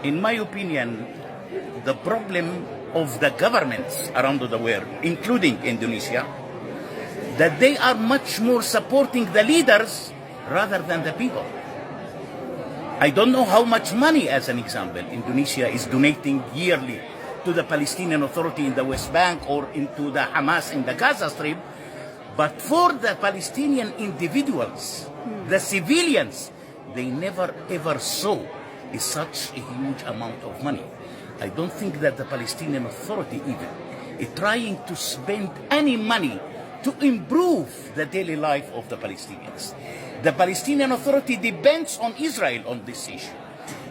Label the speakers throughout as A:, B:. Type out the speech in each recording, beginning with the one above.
A: In my opinion, the problem of the governments around the world, including Indonesia, that they are much more supporting the leaders rather than the people. I don't know how much money, as an example, Indonesia is donating yearly to the Palestinian Authority in the West Bank or into the Hamas in the Gaza Strip, but for the Palestinian individuals, the civilians, they never ever saw such a huge amount of money. I don't think that the Palestinian Authority even is trying to spend any money to improve the daily life of the Palestinians. The Palestinian Authority depends on Israel on this issue,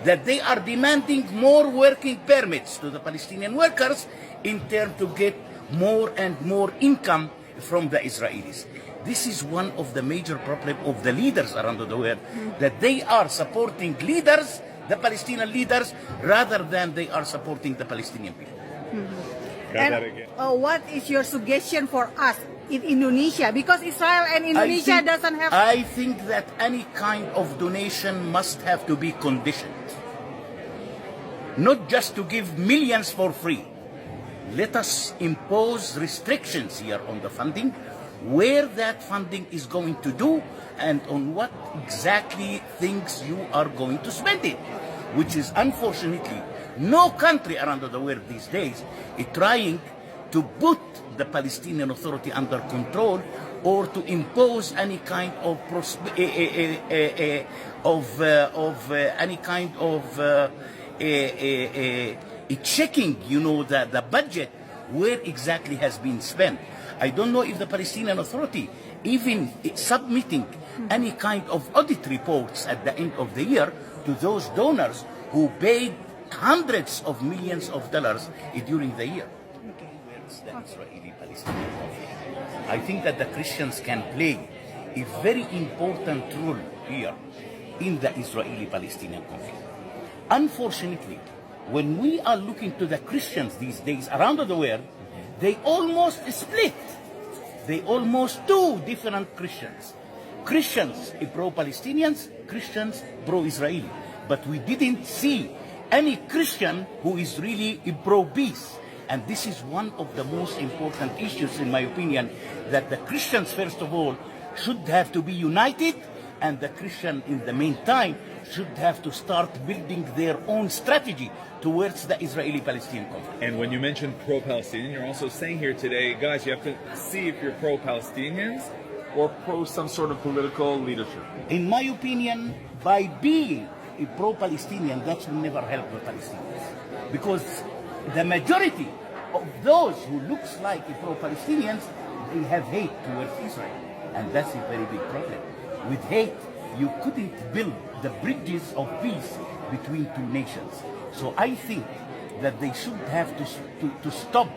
A: that they are demanding more working permits to the Palestinian workers in turn to get more and more income from the Israelis. This is one of the major problems of the leaders around the world, that they are supporting leaders, the Palestinian leaders, rather than they are supporting the Palestinian people.
B: And what is your suggestion for us in Indonesia? Because Israel and Indonesia doesn't have...
A: I think that any kind of donation must have to be conditioned. Not just to give millions for free. Let us impose restrictions here on the funding, where that funding is going to do, and on what exactly things you are going to spend it, which is unfortunately no country around the world these days is trying to put the Palestinian Authority under control or to impose any kind of checking, the budget where exactly has been spent. I don't know if the Palestinian Authority even submitting any kind of audit reports at the end of the year to those donors who paid hundreds of millions of dollars during the year. Where's the Israeli-Palestinian conflict? I think that the Christians can play a very important role here in the Israeli-Palestinian conflict. Unfortunately, when we are looking to the Christians these days around the world, they almost split. They almost two different Christians. Christians pro-Palestinians, Christians pro-Israeli. But we didn't see any Christian who is really pro-peace. And this is one of the most important issues, in my opinion, that the Christians, first of all, should have to be united, and the Christian, in the meantime, should have to start building their own strategy towards the Israeli-Palestinian conflict.
C: And when you mention pro-Palestinian, you're also saying here today, guys, you have to see if you're pro-Palestinians or pro some sort of political leadership.
A: In my opinion, by being a pro-Palestinian, that will never help the Palestinians. Because the majority of those who looks like pro-Palestinians, they have hate towards Israel. And that's a very big problem. With hate, you couldn't build the bridges of peace between two nations. So I think that they should have to stop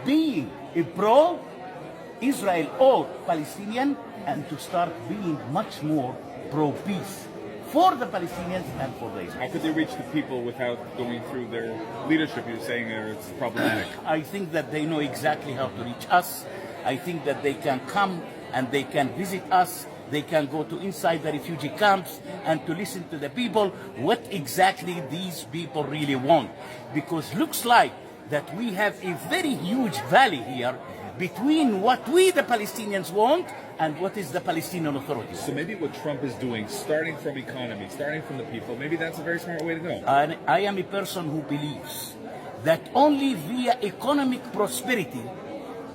A: being a pro-Israel or Palestinian and to start being much more pro-peace for the Palestinians and for the Israelis.
C: How could they reach the people without going through their leadership? You're saying it's problematic.
A: I think that they know exactly how to reach us. I think that they can come and they can visit us. They can go to inside the refugee camps and to listen to the people what exactly these people really want. Because looks like that we have a very huge valley here between what we the Palestinians want and what is the Palestinian Authority.
C: So maybe what Trump is doing, starting from economy, starting from the people, maybe that's a very smart way to go.
A: And I am a person who believes that only via economic prosperity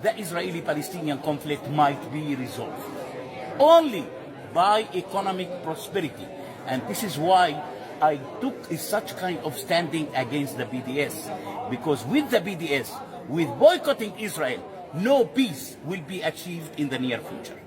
A: the Israeli-Palestinian conflict might be resolved. Only by economic prosperity. And this is why I took such kind of standing against the BDS. Because with the BDS, with boycotting Israel, no peace will be achieved in the near future.